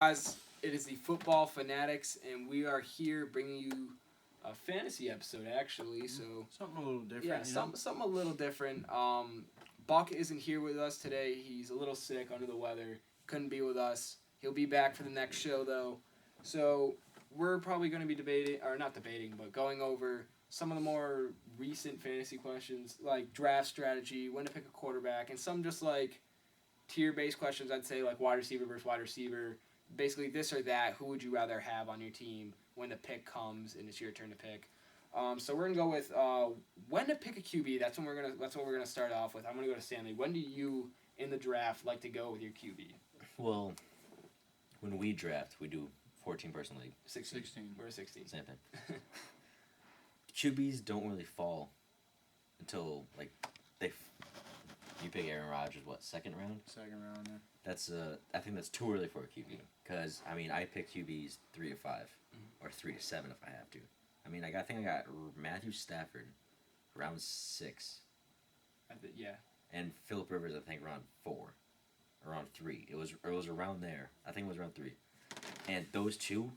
Guys, it is the Football Fanatics, and we are here bringing you a fantasy episode, actually. So, Something a little different, yeah, something a little different. Buck isn't here with us today. He's a little sick, under the weather. Couldn't be with us. He'll be back for the next show, though. So, we're probably going to be debating, or not debating, but going over some of the more recent fantasy questions, like draft strategy, when to pick a quarterback, and some just like tier-based questions. I'd say like wide receiver versus wide receiver, basically this or that. Who would you rather have on your team when the pick comes and it's your turn to pick? So we're gonna go with when to pick a QB. That's what we're gonna start off with. I'm gonna go to Stanley. When do you in the draft like to go with your QB? Well, when we draft, we do 14-person league. 16. We're a 16. Same thing. QBs don't really fall until like they. You pick Aaron Rodgers, what, second round? Second round, yeah. That's I think that's too early for a QB. Because I mean, I pick QBs 3 to 5, or 3 to 7 if I have to. I mean, I think I got Matthew Stafford, round 6. Yeah. And Phillip Rivers, I think round 4, around 3. It was around there. I think it was around 3. And those two,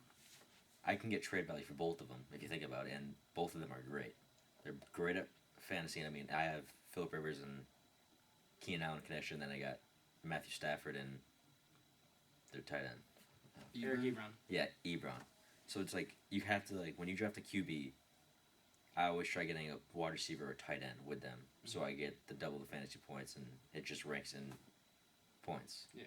I can get trade value for both of them if you think about it, and both of them are great. They're great at fantasy. I mean, I have Phillip Rivers and Keenan Allen connection. Then I got Matthew Stafford and their tight end. Eric Ebron. Yeah, Ebron. So it's like you have to when you draft a QB, I always try getting a wide receiver or tight end with them, so I get the double the fantasy points, and it just ranks in points. Yeah.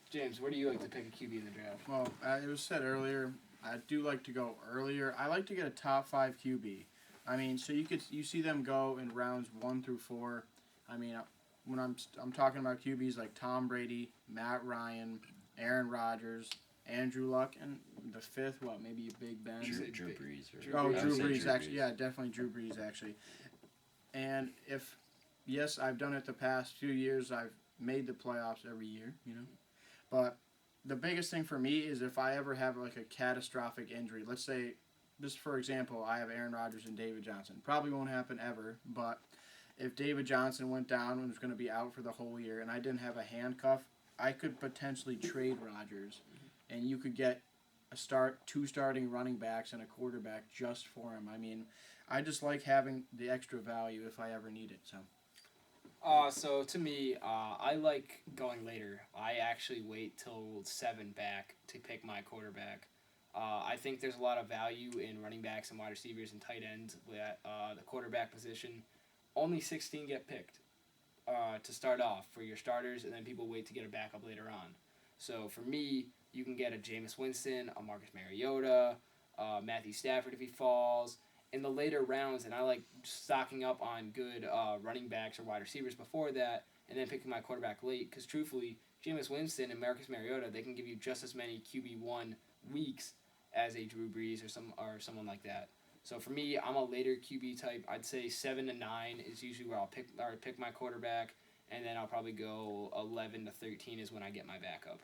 James, where do you like to pick a QB in the draft? Well, it was said earlier, I do like to go earlier. I like to get a top 5 QB. I mean, so you see them go in rounds 1 through 4. I mean, when I'm talking about QBs like Tom Brady, Matt Ryan, Aaron Rodgers, Andrew Luck, and the 5th, maybe Big Ben. Drew Brees. Drew Brees, actually. Yeah, definitely Drew Brees, actually. And yes, I've done it the past few years. I've made the playoffs every year, But the biggest thing for me is if I ever have like a catastrophic injury. Let's say, just for example, I have Aaron Rodgers and David Johnson. Probably won't happen ever, but if David Johnson went down and was going to be out for the whole year and I didn't have a handcuff, I could potentially trade Rodgers, and you could get two starting running backs and a quarterback just for him. I mean, I just like having the extra value if I ever need it. So to me, I like going later. I actually wait till 7 back to pick my quarterback. I think there's a lot of value in running backs and wide receivers and tight ends at the quarterback position. Only 16 get picked to start off for your starters, and then people wait to get a backup later on. So for me, you can get a Jameis Winston, a Marcus Mariota, Matthew Stafford if he falls in the later rounds, and I like stocking up on good running backs or wide receivers before that, and then picking my quarterback late. Because truthfully, Jameis Winston and Marcus Mariota, they can give you just as many QB1 weeks as a Drew Brees or someone like that. So for me, I'm a later QB type. I'd say 7 to 9 is usually where I'll pick my quarterback, and then I'll probably go 11 to 13 is when I get my backup.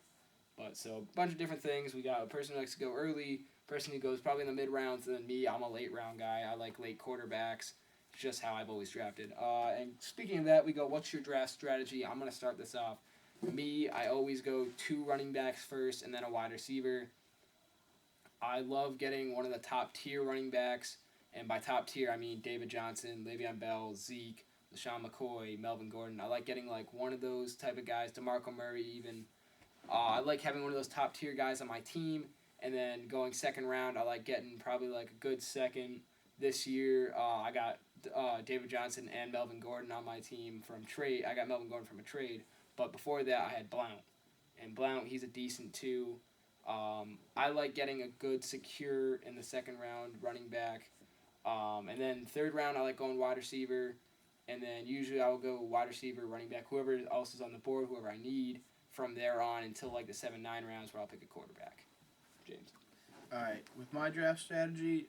But so a bunch of different things. We got a person who likes to go early, person who goes probably in the mid rounds, and then me, I'm a late round guy. I like late quarterbacks. It's just how I've always drafted. And speaking of that, we go, what's your draft strategy? I'm going to start this off. Me, I always go 2 running backs first and then a wide receiver. I love getting one of the top tier running backs, and by top tier I mean David Johnson, Le'Veon Bell, Zeke, LaShawn McCoy, Melvin Gordon. I like getting like one of those type of guys, Demarco Murray even. I like having one of those top tier guys on my team, and then going second round, I like getting probably like a good second. This year, I got David Johnson and Melvin Gordon on my team from trade. I got Melvin Gordon from a trade, but before that I had Blount, and Blount, he's a decent too. I like getting a good secure in the second round running back. And then third round, I like going wide receiver. And then usually I will go wide receiver, running back, whoever else is on the board, whoever I need from there on until like the 7-9 rounds where I'll pick a quarterback. James. All right, with my draft strategy,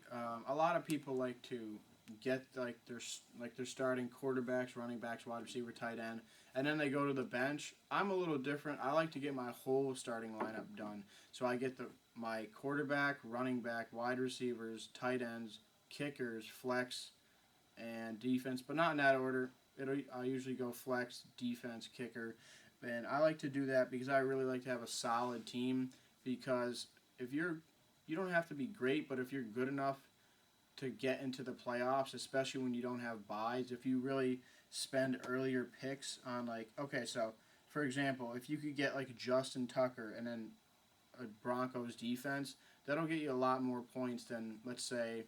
a lot of people like to get their starting quarterbacks, running backs, wide receiver, tight end, and then they go to the bench. I'm a little different. I like to get my whole starting lineup done. So I get my quarterback, running back, wide receivers, tight ends, kickers, flex, and defense, but not in that order. I usually go flex, defense, kicker, and I like to do that because I really like to have a solid team. because if you don't have to be great, but if you're good enough to get into the playoffs, especially when you don't have buys, if you really spend earlier picks on okay, so for example, if you could get Justin Tucker and then a Broncos defense, that'll get you a lot more points than, let's say,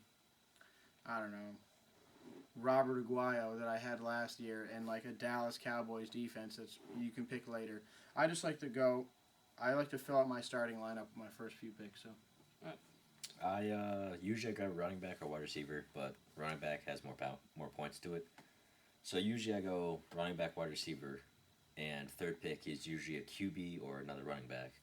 I don't know, Robert Aguayo that I had last year and a Dallas Cowboys defense that you can pick later. I just like to fill out my starting lineup with my first few picks. So I usually go running back or wide receiver, but running back has more points to it. So usually I go running back, wide receiver, and third pick is usually a QB or another running back.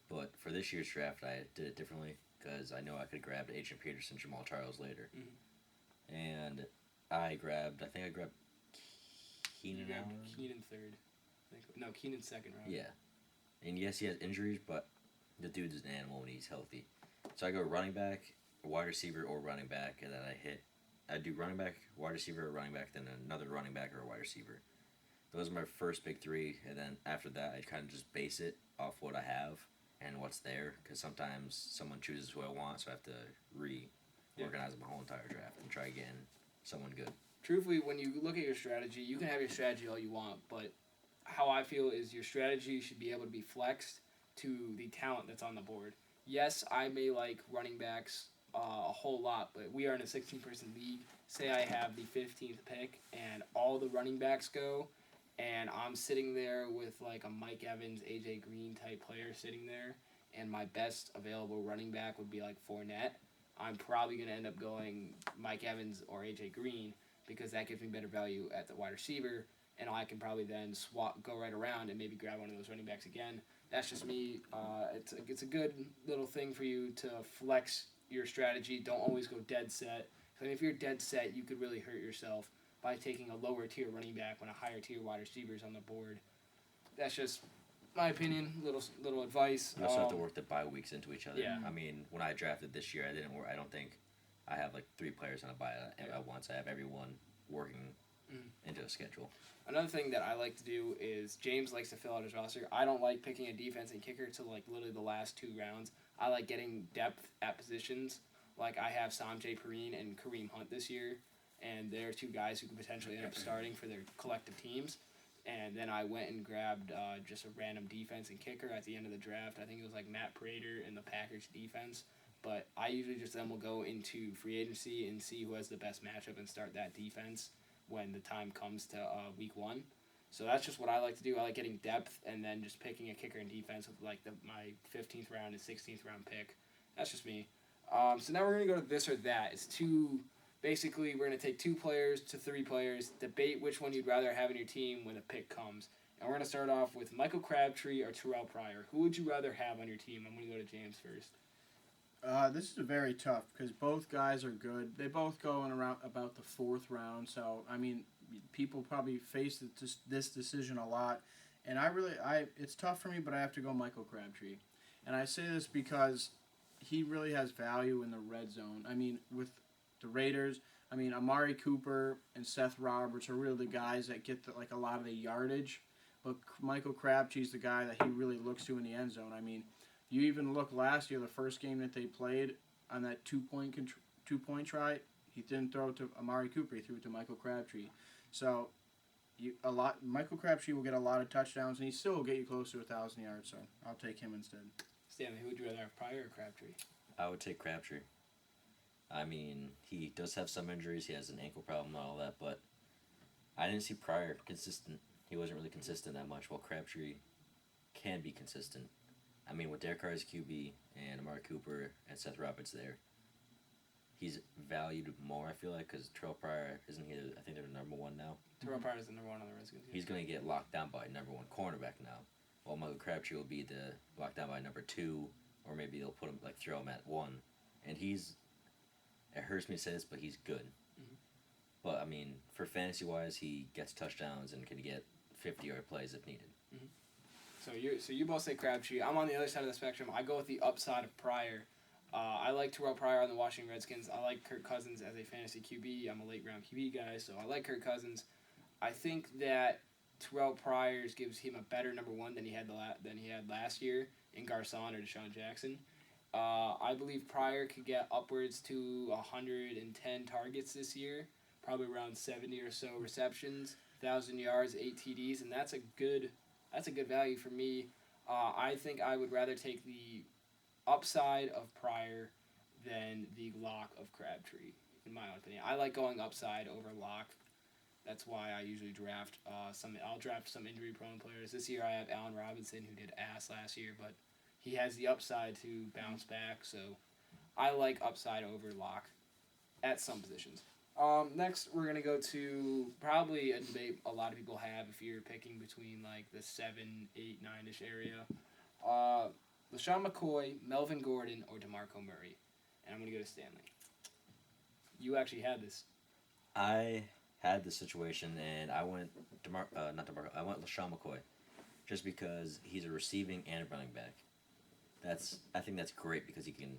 But for this year's draft, I did it differently because I know I could have grabbed Adrian Peterson, Jamal Charles later. Mm-hmm. And I think I grabbed Keenan Allen. Keenan third. No, Keenan second round. Yeah. And yes, he has injuries, but the dude's an animal when he's healthy. So I go running back, wide receiver, or running back, and then I do running back, wide receiver, or running back, then another running back or a wide receiver. Those are my first big three, and then after that, I kind of just base it off what I have and what's there, because sometimes someone chooses who I want, so I have to reorganize my whole entire draft and try getting someone good. Truthfully, when you look at your strategy, you can have your strategy all you want, but how I feel is your strategy should be able to be flexed to the talent that's on the board. Yes, I may like running backs a whole lot, but we are in a 16-person league. Say I have the 15th pick, and all the running backs go, and I'm sitting there with a Mike Evans, AJ Green type player sitting there, and my best available running back would be Fournette. I'm probably going to end up going Mike Evans or AJ Green because that gives me better value at the wide receiver, and I can probably then go right around and maybe grab one of those running backs again. That's just me. It's a good little thing for you to flex your strategy. Don't always go dead set. I mean, if you're dead set, you could really hurt yourself by taking a lower tier running back when a higher tier wide receiver is on the board. That's just my opinion. Little advice. You also have to work the bye weeks into each other. Yeah. I mean, when I drafted this year, I don't think I have 3 players on a bye at once. I have everyone working into a schedule. Another thing that I like to do is James likes to fill out his roster. I don't like picking a defense and kicker till literally the last 2 rounds. I like getting depth at positions. I have Sanjay Perine and Kareem Hunt this year, and they're 2 guys who could potentially end up starting for their collective teams. And then I went and grabbed just a random defense and kicker at the end of the draft. I think it was Matt Prater in the Packers defense. But I usually just then will go into free agency and see who has the best matchup and start that defense when the time comes to week 1. So that's just what I like to do. I like getting depth and then just picking a kicker and defense with my 15th round and 16th round pick. That's just me. So now we're going to go to this or that. It's basically we're going to take 2 players to 3 players, debate which one you'd rather have in your team when the pick comes. And we're going to start off with Michael Crabtree or Terrell Pryor. Who would you rather have on your team? I'm going to go to James first. This is very tough because both guys are good. They both go in around about the 4th round. So, I mean, people probably face this decision a lot. And it's tough for me, but I have to go Michael Crabtree. And I say this because he really has value in the red zone. I mean, with the Raiders, Amari Cooper and Seth Roberts are really the guys that get a lot of the yardage. But Michael Crabtree's the guy that he really looks to in the end zone. I mean, you even look last year, the first game that they played on that two-point try, he didn't throw it to Amari Cooper. He threw it to Michael Crabtree. So Michael Crabtree will get a lot of touchdowns, and he still will get you close to 1,000 yards. So I'll take him instead. Stanley, who would you rather have, Pryor or Crabtree? I would take Crabtree. I mean, he does have some injuries. He has an ankle problem and all that, but I didn't see Pryor consistent. He wasn't really consistent that much, while Crabtree can be consistent. I mean, with Derek Carr as QB and Amari Cooper and Seth Roberts there, he's valued more, I feel like, because Terrell Pryor, isn't he, I think they're number 1 now? Terrell Pryor is the number 1 on the Redskins. He's going to get locked down by number 1 cornerback now, while Michael Crabtree will be locked down by number 2, or maybe they'll put him, throw him at 1. And it hurts me to say this, but he's good. Mm-hmm. But, I mean, for fantasy-wise, he gets touchdowns and can get 50-yard plays if needed. Mm-hmm. So you both say Crabtree. I'm on the other side of the spectrum. I go with the upside of Pryor. I like Terrell Pryor on the Washington Redskins. I like Kirk Cousins as a fantasy QB. I'm a late-round QB guy, so I like Kirk Cousins. I think that Terrell Pryor gives him a better number 1 than he had last year, in Garcon or Deshaun Jackson. I believe Pryor could get upwards to 110 targets this year, probably around 70 or so receptions, 1,000 yards, 8 TDs, and that's a good value for me. I think I would rather take the upside of Pryor than the lock of Crabtree, in my own opinion. I like going upside over lock. That's why I usually draft I'll draft some injury-prone players. This year I have Allen Robinson, who did ass last year, but he has the upside to bounce back. So I like upside over lock at some positions. Next, we're going to go to probably a debate a lot of people have if you're picking between like the 7, 8, 9-ish area. LeSean McCoy, Melvin Gordon, or Demarco Murray. And I'm going to go to Stanley. You actually had this. I had this situation, and I went I went LeSean McCoy, just because he's a receiving and a running back. I think that's great because he can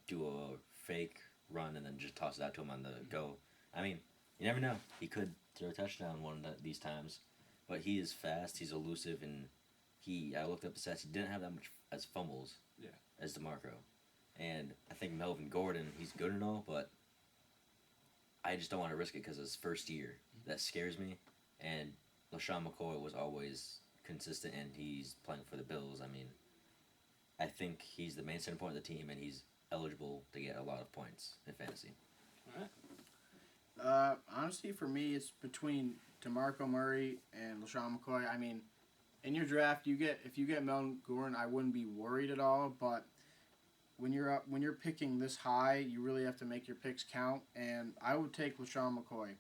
do a fake run and then just toss it out to him on the go. I mean, you never know. He could throw a touchdown one of these times, but he is fast. He's elusive, and I looked up the stats. He didn't have that much as fumbles as Demarco, and I think Melvin Gordon, he's good and all, but I just don't want to risk it because it's first year. That scares me, and LeSean McCoy was always consistent, and he's playing for the Bills. I mean, I think he's the main center point of the team, and he's eligible to get a lot of points in fantasy. All right. Honestly, for me, it's between DeMarco Murray and LeSean McCoy. I mean, in your draft, if you get Melvin Gordon, I wouldn't be worried at all. But when you're picking this high, you really have to make your picks count. And I would take LeSean McCoy.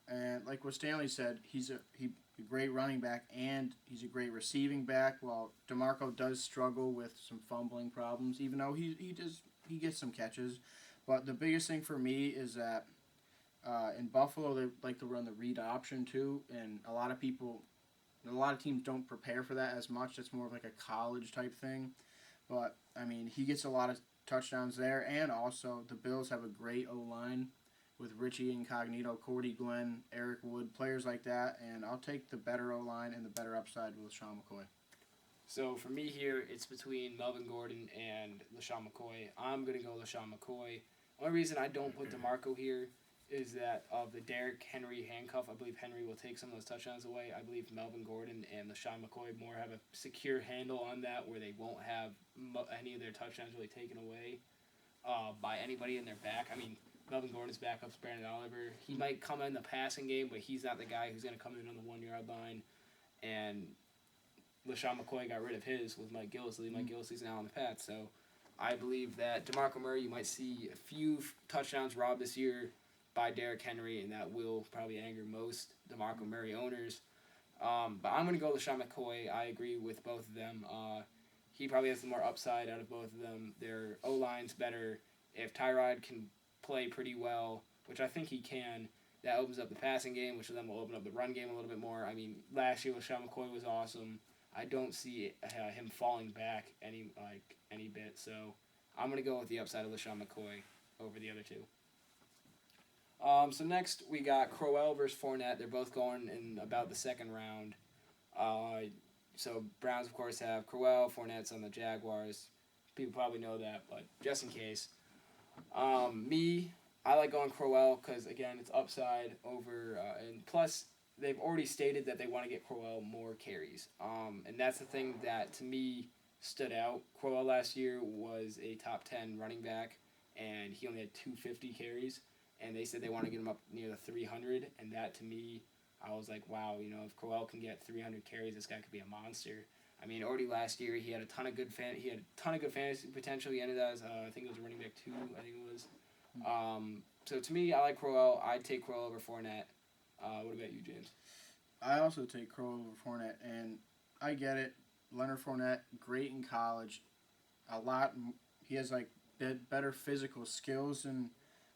And like what Stanley said, he's a great running back and he's a great receiving back. While DeMarco does struggle with some fumbling problems, even though he gets some catches. But the biggest thing for me is that in Buffalo they like to run the read option too, and a lot of teams don't prepare for that as much. It's more of like a college type thing. But I mean, he gets a lot of touchdowns there, and also the Bills have a great O-line with Richie Incognito, Cordy Glenn, Eric Wood, players like that, and I'll take the better O-line and the better upside with LeSean McCoy. So for me here, it's between Melvin Gordon and LeSean McCoy. I'm going to go LeSean McCoy. Only reason I don't put DeMarco here is that of the Derrick Henry handcuff, I believe Henry will take some of those touchdowns away. I believe Melvin Gordon and LeSean McCoy more have a secure handle on that where they won't have any of their touchdowns really taken away by anybody in their back. I mean, Melvin Gordon's backup's Brandon Oliver. He might come in the passing game, but he's not the guy who's going to come in on the 1-yard line. And LeSean McCoy got rid of his with Mike Gillislee. Mike Gillislee's now on the Pats. So I believe that DeMarco Murray, you might see a few touchdowns robbed this year by Derrick Henry, and that will probably anger most DeMarco Murray owners. But I'm going to go LeSean McCoy. I agree with both of them. He probably has the more upside out of both of them. Their O-line's better. If Tyrod can play pretty well, which I think he can, that opens up the passing game, which then will open up the run game a little bit more. I mean, last year LeSean McCoy was awesome. I don't see him falling back any bit. So I'm going to go with the upside of LeSean McCoy over the other two. So next we got Crowell versus Fournette. They're both going in about the second round. So Browns, of course, have Crowell. Fournette's on the Jaguars. People probably know that, but just in case. I like going Crowell because, again, it's upside over, and plus they've already stated that they want to get Crowell more carries. And that's the thing that, to me, stood out. Crowell last year was a top 10 running back, and he only had 250 carries. And they said they want to get him up near the 300, and that, to me, I was like, wow, if Crowell can get 300 carries, this guy could be a monster. I mean, already last year he had a ton of good fantasy potential. He ended as I think it was running back 2. I think it was. So to me, I like Crowell. I'd take Crowell over Fournette. What about you, James? I also take Crowell over Fournette, and I get it. Leonard Fournette, great in college. He has like better physical skills than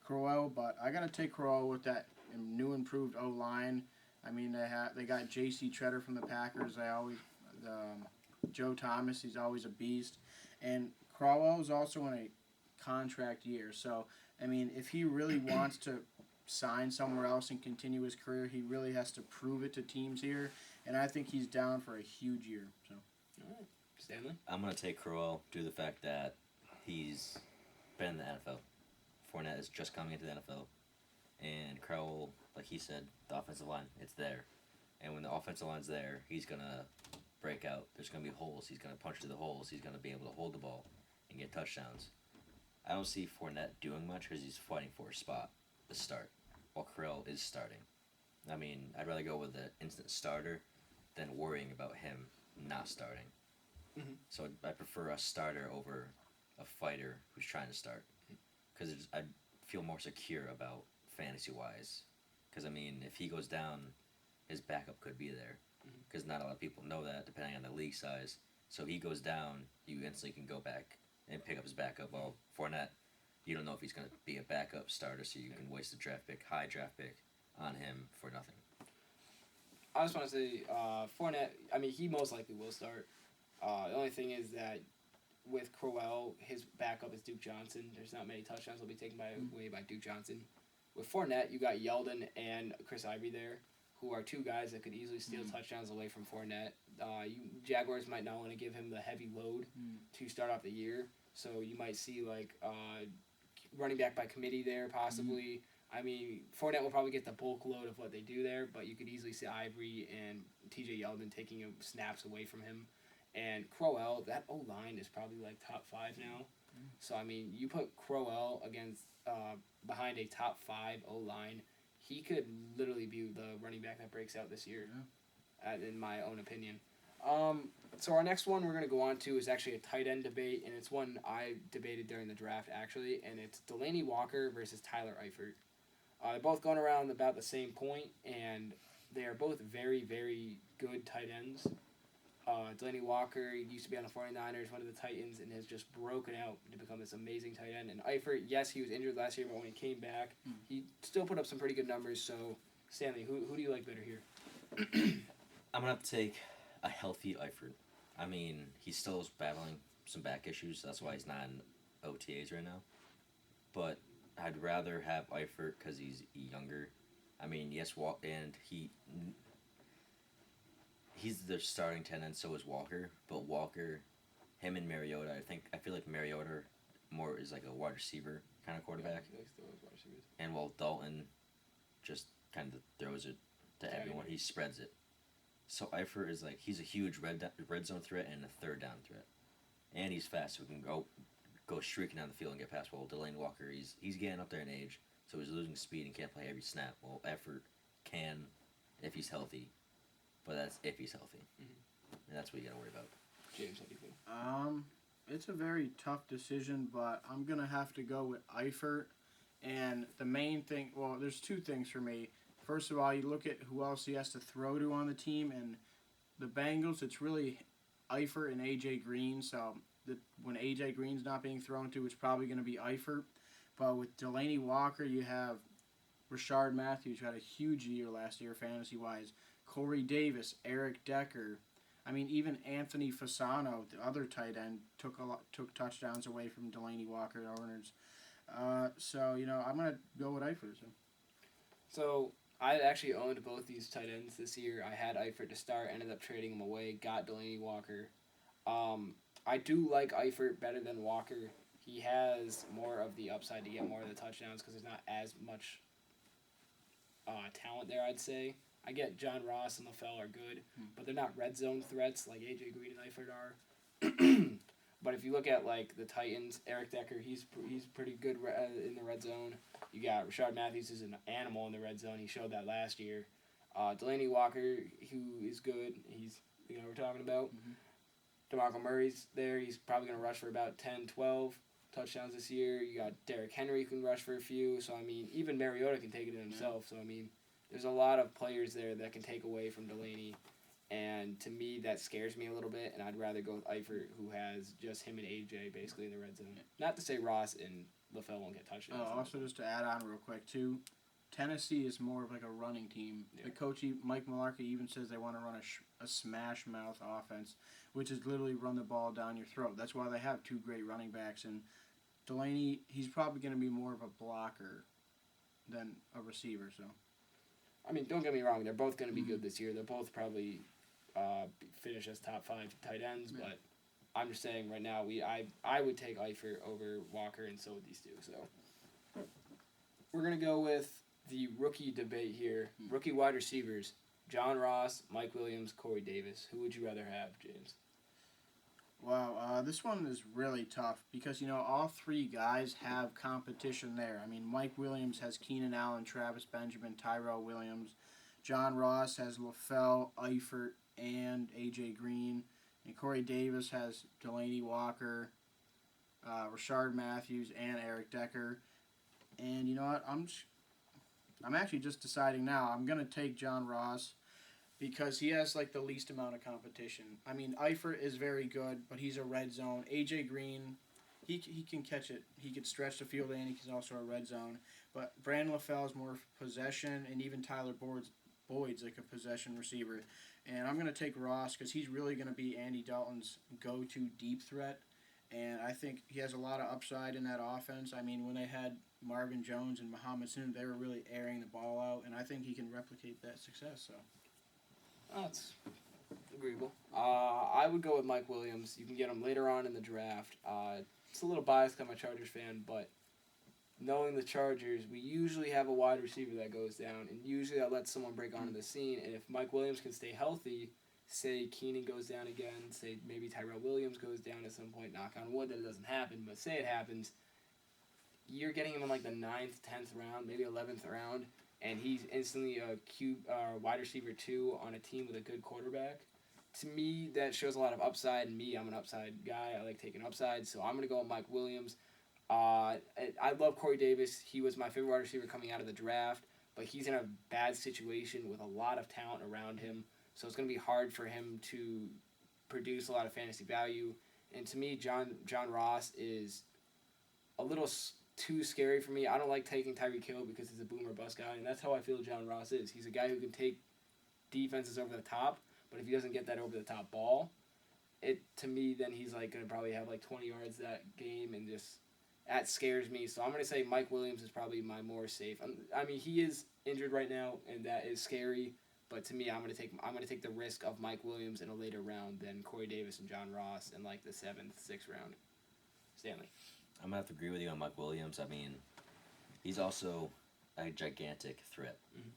Crowell, but I gotta take Crowell with that new improved O-line. I mean, they got J.C. Treader from the Packers. Joe Thomas, he's always a beast, and Crowell is also in a contract year. So I mean, if he really wants to sign somewhere else and continue his career, he really has to prove it to teams here, and I think he's down for a huge year. So. All right. Stanley? I'm going to take Crowell due to the fact that he's been in the NFL. Fournette is just coming into the NFL. And Crowell, like he said, the offensive line, it's there. And when the offensive line's there, he's going to break out. There's going to be holes. He's going to punch through the holes. He's going to be able to hold the ball and get touchdowns. I don't see Fournette doing much because he's fighting for a spot to start, while Crowell is starting. I mean, I'd rather go with the instant starter than worrying about him not starting. Mm-hmm. So I prefer a starter over a fighter who's trying to start. Because I feel more secure about fantasy-wise. Because, I mean, if he goes down, his backup could be there. Because not a lot of people know that, depending on the league size. So he goes down, you instantly can go back and pick up his backup. Well, Fournette, you don't know if he's going to be a backup starter, so you can waste a high draft pick on him for nothing. I just want to say, Fournette, I mean, he most likely will start. The only thing is that with Crowell, his backup is Duke Johnson. There's not many touchdowns will be taken away by Duke Johnson. With Fournette, you got Yeldon and Chris Ivory there, who are two guys that could easily steal touchdowns away from Fournette. Jaguars might not want to give him the heavy load to start off the year, so you might see like running back by committee there possibly. I mean, Fournette will probably get the bulk load of what they do there, but you could easily see Ivory and TJ Yeldon taking snaps away from him. And Crowell, that O-line is probably like top 5 now. So, I mean, you put Crowell against behind a top 5 O-line, he could literally be the running back that breaks out this year, in my own opinion. So our next one we're going to go on to is actually a tight end debate, and it's one I debated during the draft, actually, and it's Delaney Walker versus Tyler Eifert. They're both going around about the same point, and they are both very, very good tight ends. Delaney Walker used to be on the 49ers, one of the Titans, and has just broken out to become this amazing tight end. And Eifert, yes, he was injured last year, but when he came back, he still put up some pretty good numbers. So, Stanley, who do you like better here? I'm going to have to take a healthy Eifert. I mean, he still is battling some back issues. That's why he's not in OTAs right now. But I'd rather have Eifert because he's younger. I mean, yes, and he's the starting tight end, so is Walker. But Walker, him and Mariota, I feel like Mariota more is like a wide receiver kind of quarterback. Yeah, still is wide receivers. And while Dalton just kind of throws it to everyone, he spreads it. So Eifert is like, he's a huge red zone threat and a third down threat. And he's fast, so he can go streaking down the field and get past. Well, Delaney Walker, he's getting up there in age, so he's losing speed and can't play every snap. Well, Eifert can if he's healthy, but that's if he's healthy. And that's what you got to worry about. James, what do you think? It's a very tough decision, but I'm going to have to go with Eifert. And the main thing, well, there's two things for me. First of all, you look at who else he has to throw to on the team, and the Bengals, it's really Eifert and A.J. Green. So when A.J. Green's not being thrown to, it's probably going to be Eifert. But with Delaney Walker, you have Rashard Matthews, who had a huge year last year fantasy-wise. Corey Davis, Eric Decker. I mean, even Anthony Fasano, the other tight end, took touchdowns away from Delaney Walker owners. So, I'm going to go with Eifert. So I actually owned both these tight ends this year. I had Eifert to start, ended up trading him away, got Delaney Walker. I do like Eifert better than Walker. He has more of the upside to get more of the touchdowns because there's not as much talent there, I'd say. I get John Ross and LaFell are good, but they're not red zone threats like A.J. Green and Eifert are. But if you look at like the Titans, Eric Decker, he's pretty good in the red zone. You got Rashard Matthews, who's an animal in the red zone. He showed that last year. Delaney Walker, who is good. He's we're talking about. DeMarco Murray's there. He's probably going to rush for about 10, 12 touchdowns this year. You got Derrick Henry who can rush for a few. So, I mean, even Mariota can take it in himself. So, I mean, there's a lot of players there that can take away from Delaney. And to me, that scares me a little bit. And I'd rather go with Eifert, who has just him and AJ basically in the red zone. Not to say Ross and LaFell won't get touchdowns. Also, just to add on real quick, too, Tennessee is more of like a running team. Yeah. The coach, Mike Mularkey, even says they want to run a smash mouth offense, which is literally run the ball down your throat. That's why they have two great running backs. And Delaney, he's probably going to be more of a blocker than a receiver. So, I mean, don't get me wrong. They're both going to be good this year. They'll both probably finish as top 5 tight ends, but I'm just saying right now, I would take Eifert over Walker, and so would these two. So we're going to go with the rookie debate here. Rookie wide receivers, John Ross, Mike Williams, Corey Davis. Who would you rather have, James? Wow, this one is really tough because, all three guys have competition there. I mean, Mike Williams has Keenan Allen, Travis Benjamin, Tyrell Williams. John Ross has LaFell, Eifert, and A.J. Green. And Corey Davis has Delaney Walker, Rashard Matthews, and Eric Decker. And you know what? I'm actually just deciding now. I'm going to take John Ross because he has the least amount of competition. I mean, Eifert is very good, but he's a red zone. A.J. Green, he can catch it. He can stretch the field and he's also a red zone. But Brandon LaFell is more possession, and even Tyler Boyd's like a possession receiver. And I'm going to take Ross because he's really going to be Andy Dalton's go-to deep threat. And I think he has a lot of upside in that offense. I mean, when they had Marvin Jones and Muhammad Sanu, they were really airing the ball out. And I think he can replicate that success. So. That's agreeable. I would go with Mike Williams. You can get him later on in the draft. It's a little biased because I'm a Chargers fan, but knowing the Chargers, we usually have a wide receiver that goes down, and usually that lets someone break onto the scene. And if Mike Williams can stay healthy, say Keenan goes down again, say maybe Tyrell Williams goes down at some point, knock on wood that it doesn't happen, but say it happens, you're getting him in the 9th, 10th round, maybe 11th round, and he's instantly a wide receiver 2 on a team with a good quarterback. To me, that shows a lot of upside, and I'm an upside guy. I like taking upside, so I'm going to go with Mike Williams. I love Corey Davis. He was my favorite wide receiver coming out of the draft, but he's in a bad situation with a lot of talent around him, so it's going to be hard for him to produce a lot of fantasy value. And to me, John Ross is a little too scary for me. I don't like taking Tyreek Hill because he's a boom or bust guy, and that's how I feel John Ross is. He's a guy who can take defenses over the top, but if he doesn't get that over the top ball, to me, then he's going to probably have 20 yards that game, and just that scares me. So I'm going to say Mike Williams is probably my more safe. I mean, he is injured right now, and that is scary. But to me, I'm going to take the risk of Mike Williams in a later round than Corey Davis and John Ross in the 7th, 6th round. Stanley. I'm going to have to agree with you on Mike Williams. I mean, he's also a gigantic threat. Mm-hmm.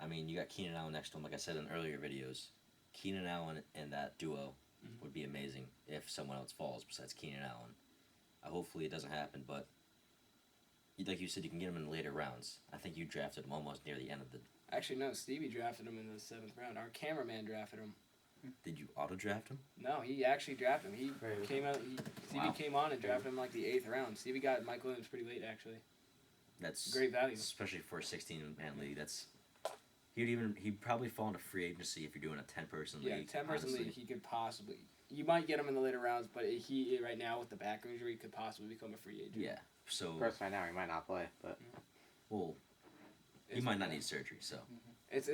I mean, you got Keenan Allen next to him, like I said in earlier videos. Keenan Allen and that duo would be amazing if someone else falls besides Keenan Allen. Hopefully it doesn't happen, but like you said, you can get him in later rounds. I think you drafted him almost near the end of the... Actually, no, Stevie drafted him in the 7th round. Our cameraman drafted him. Did you auto-draft him? No, he actually drafted him. Stevie came on and drafted him the 8th round. Stevie got Mike Williams pretty late, actually. That's great value. Especially for a 16-man league. He'd probably fall into free agency if you're doing a 10-person league. Yeah, 10-person league, he could possibly... You might get him in the later rounds, but he right now with the back injury could possibly become a free agent. Yeah, so... First right now, he might not play, but... Well, he might not need surgery, so... It's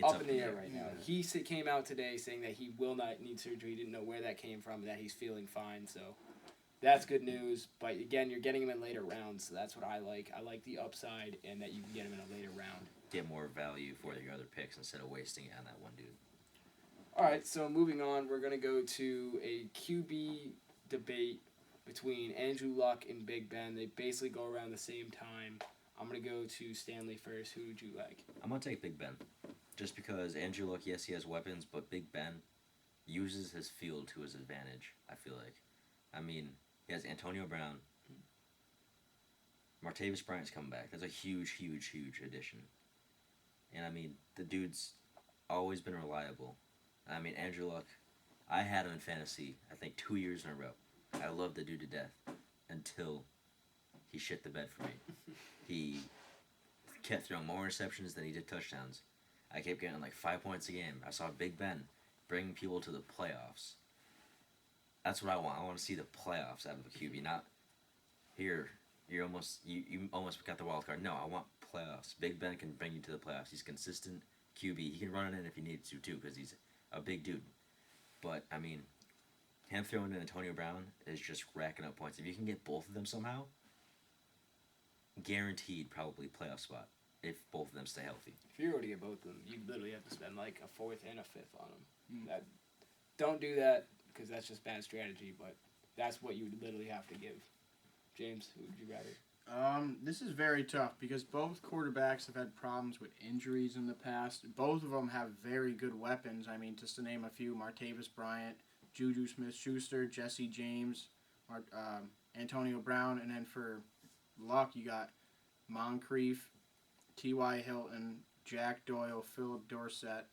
up in the air right now. He came out today saying that he will not need surgery. He didn't know where that came from, that he's feeling fine, so... That's good news, but again, you're getting him in later rounds, so that's what I like. I like the upside and that you can get him in a later round. Get more value for your other picks instead of wasting it on that one dude. All right, so moving on, we're going to go to a QB debate between Andrew Luck and Big Ben. They basically go around the same time. I'm going to go to Stanley first. Who would you like? I'm going to take Big Ben. Just because Andrew Luck, yes, he has weapons, but Big Ben uses his field to his advantage, I feel like. I mean, he has Antonio Brown. Martavis Bryant's coming back. That's a huge, huge, huge addition. And, I mean, the dude's always been reliable. I mean, Andrew Luck, I had him in fantasy, I think, 2 years in a row. I loved the dude to death until he shit the bed for me. He kept throwing more interceptions than he did touchdowns. I kept getting 5 points a game. I saw Big Ben bring people to the playoffs. That's what I want. I want to see the playoffs out of a QB, not here. You almost got the wild card. No, I want playoffs. Big Ben can bring you to the playoffs. He's consistent QB. He can run it in if he needs to, too, because he's a big dude. But, I mean, him throwing in Antonio Brown is just racking up points. If you can get both of them somehow, guaranteed probably playoff spot if both of them stay healthy. If you were to get both of them, you literally have to spend a 4th and a 5th on them. Don't do that because that's just bad strategy. But that's what you would literally have to give. James, who would you rather? This is very tough because both quarterbacks have had problems with injuries in the past. Both of them have very good weapons. I mean, just to name a few: Martavis Bryant, Juju Smith-Schuster, Jesse James, Antonio Brown, and then for Luck, you got Moncrief, T.Y. Hilton, Jack Doyle, Philip Dorsett.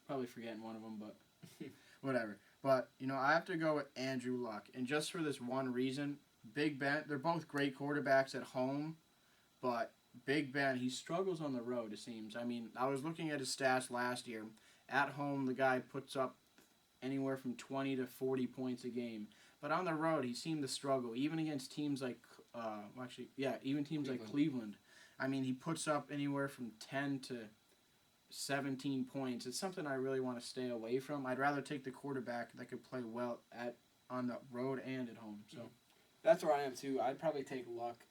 Probably forgetting one of them, but whatever. But, I have to go with Andrew Luck. And just for this one reason, Big Ben, they're both great quarterbacks at home, but Big Ben, he struggles on the road, it seems. I mean, I was looking at his stats last year. At home, the guy puts up anywhere from 20 to 40 points a game. But on the road, he seemed to struggle, even against teams like, even teams like Cleveland. I mean, he puts up anywhere from 10 to 17 points. It's something I really want to stay away from. I'd rather take the quarterback that could play well on the road and at home. So. That's where I am too. I'd probably take Luck.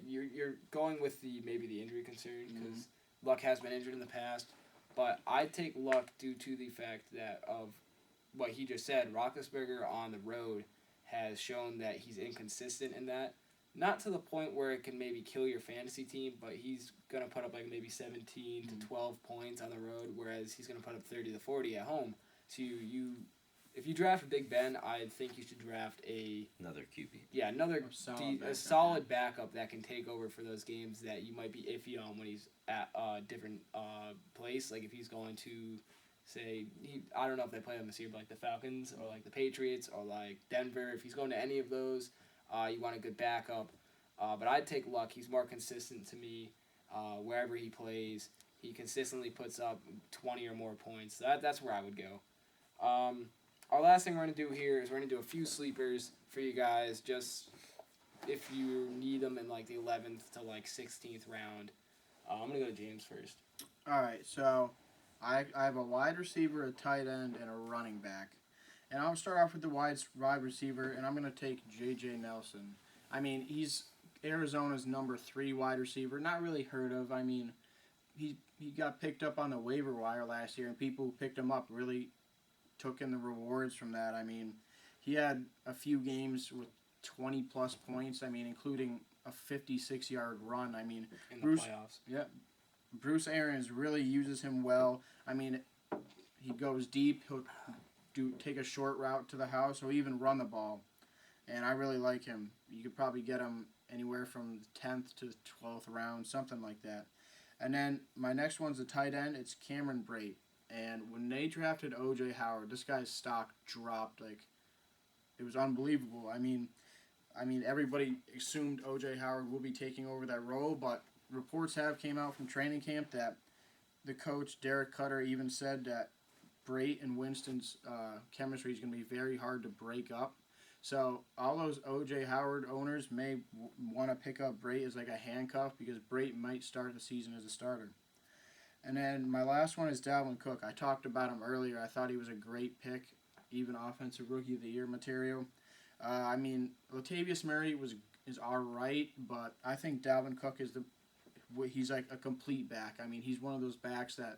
You're going with maybe the injury concern because Luck has been injured in the past, but I'd take Luck due to the fact that of what he just said. Roethlisberger on the road has shown that he's inconsistent in that. Not to the point where it can maybe kill your fantasy team, but he's going to put up like maybe 17 to 12 points on the road, whereas he's going to put up 30 to 40 at home. So if you draft Big Ben, I think you should draft another QB. Yeah, a solid backup that can take over for those games that you might be iffy on when he's at a different place. Like if he's going to, say, I don't know if they play him this year, but like the Falcons or like the Patriots or like Denver. If he's going to any of those, you want a good backup. But I'd take Luck. He's more consistent to me wherever he plays. He consistently puts up 20 or more points. That's where I would go. Our last thing we're going to do here is we're going to do a few sleepers for you guys, just if you need them in like the 11th to like 16th round. I'm going to go to James first. All right, so I have a wide receiver, a tight end, and a running back. And I'll start off with the wide receiver, and I'm going to take J.J. Nelson. I mean, he's Arizona's number 3 wide receiver. Not really heard of. I mean, he got picked up on the waiver wire last year, and people who picked him up really took in the rewards from that. I mean, he had a few games with 20-plus points, I mean, including a 56-yard run. I mean, in the playoffs. Yeah. Bruce Arians really uses him well. I mean, he goes deep. He'll take a short route to the house. He'll even run the ball. And I really like him. You could probably get him anywhere from the 10th to the 12th round, something like that. And then my next one's a tight end. It's Cameron Brate. And when they drafted O.J. Howard, this guy's stock dropped. Like, it was unbelievable. I mean, everybody assumed O.J. Howard will be taking over that role, but reports have came out from training camp that the coach, Derek Cutter, even said that Brate and Winston's chemistry is going to be very hard to break up. So all those O.J. Howard owners may want to pick up Brate as like a handcuff because Brate might start the season as a starter. And then my last one is Dalvin Cook. I talked about him earlier. I thought he was a great pick, even offensive rookie of the year material. I mean, Latavius Murray is all right, but I think Dalvin Cook he's like a complete back. I mean, he's one of those backs that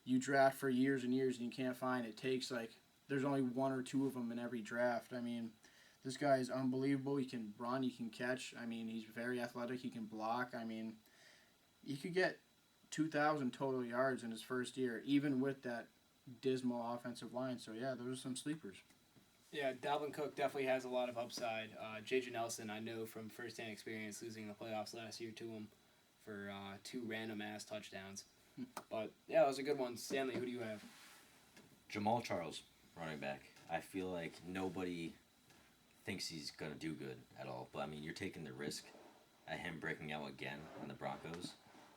you draft for years and years and you can't find. It takes there's only 1 or 2 of them in every draft. I mean, this guy is unbelievable. He can run, he can catch. I mean, he's very athletic. He can block. I mean, he could get 2,000 total yards in his first year, even with that dismal offensive line. So, yeah, those are some sleepers. Yeah, Dalvin Cook definitely has a lot of upside. J.J. Nelson, I know from firsthand experience losing the playoffs last year to him for 2 random-ass touchdowns. But, yeah, that was a good one. Stanley, who do you have? Jamal Charles, running back. I feel like nobody thinks he's going to do good at all. But, I mean, you're taking the risk at him breaking out again on the Broncos.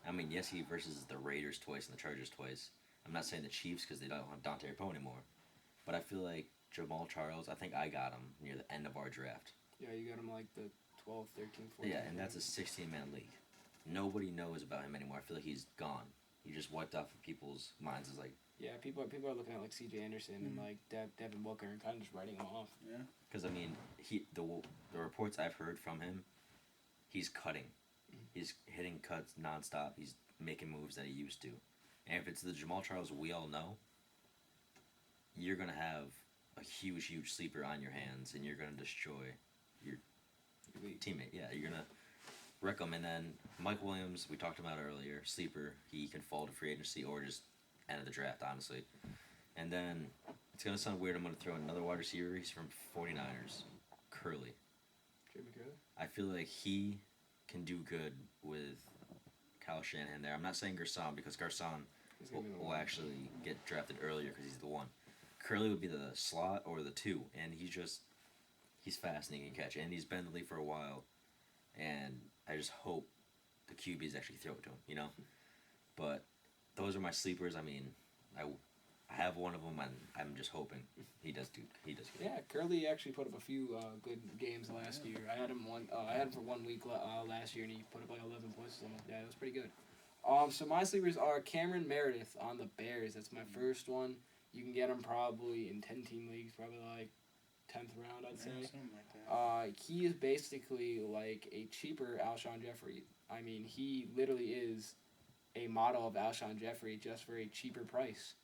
I mean, yes, he versus the Raiders twice and the Chargers twice. I'm not saying the Chiefs because they don't have Dante Poe anymore. But I feel like Jamal Charles, I think I got him near the end of our draft. Yeah, you got him like the 12, 13, 14. Yeah, and that's a 16-man league. Nobody knows about him anymore. I feel like he's gone. He just wiped off of people's minds as like... Yeah, people are looking at like C.J. Anderson and like Devin Booker and kind of just writing him off. Yeah. Because, I mean, the reports I've heard from him, he's cutting. He's hitting cuts nonstop. He's making moves that he used to. And if it's the Jamal Charles we all know, you're going to have a a huge sleeper on your hands, and you're gonna destroy your teammate. Yeah, you're gonna wreck them. And then Mike Williams, we talked about earlier, sleeper. He can fall to free agency or just end of the draft, honestly. And then it's gonna sound weird. I'm gonna throw another wide receiver. He's from 49ers, Curley. Jimmy Curley? I feel like he can do good with Kyle Shanahan there. I'm not saying Garcon because Garcon will actually get drafted earlier because he's the one. Curley would be the slot or the 2, and he's fast and he can catch, and he's been in the league for a while, and I just hope the QBs actually throw it to him, you know? But those are my sleepers. I mean, I have one of them, and I'm just hoping he does good. Yeah, Curley actually put up a few good games last year. I had him for 1 week last year, and he put up like 11 points. So yeah, it was pretty good. So my sleepers are Cameron Meredith on the Bears. That's my first one. You can get him probably in 10-team leagues, probably like 10th round, I'd say. Something like that. He is basically like a cheaper Alshon Jeffrey. I mean, he literally is a model of Alshon Jeffrey just for a cheaper price.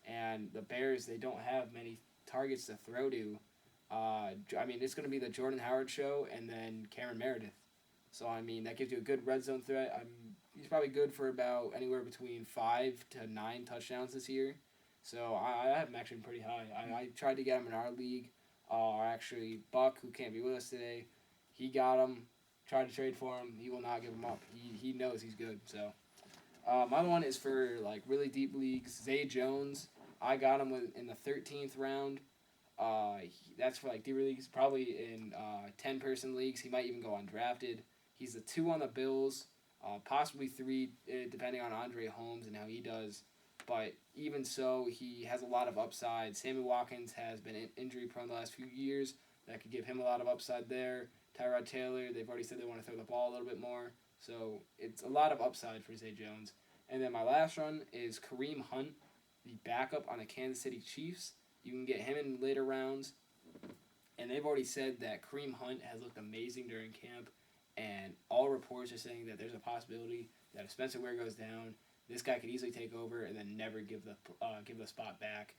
And the Bears, they don't have many targets to throw to. I mean, it's going to be the Jordan Howard show and then Cameron Meredith. So, I mean, that gives you a good red zone threat. He's probably good for about anywhere between 5 to 9 touchdowns this year. So, I have him actually pretty high. I tried to get him in our league. Actually, Buck, who can't be with us today, he got him, tried to trade for him. He will not give him up. He knows he's good. So, my other one is for, like, really deep leagues. Zay Jones. I got him in the 13th round. That's for like deeper leagues. Probably in 10-person leagues. He might even go undrafted. He's the 2 on the Bills, possibly 3 depending on Andre Holmes and how he does. But even so, he has a lot of upside. Sammy Watkins has been injury prone the last few years. That could give him a lot of upside there. Tyrod Taylor, they've already said they want to throw the ball a little bit more. So it's a lot of upside for Zay Jones. And then my last one is Kareem Hunt, the backup on the Kansas City Chiefs. You can get him in later rounds. And they've already said that Kareem Hunt has looked amazing during camp. And all reports are saying that there's a possibility that if Spencer Ware goes down, this guy could easily take over and then never give the spot back.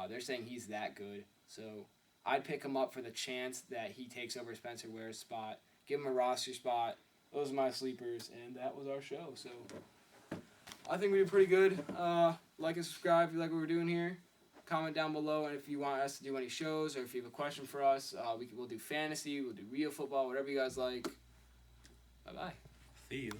They're saying he's that good. So I'd pick him up for the chance that he takes over Spencer Ware's spot. Give him a roster spot. Those are my sleepers. And that was our show. So I think we did pretty good. Like and subscribe if you like what we're doing here. Comment down below, and if you want us to do any shows or if you have a question for us, we'll do fantasy, we'll do real football, whatever you guys like. Bye-bye. See you.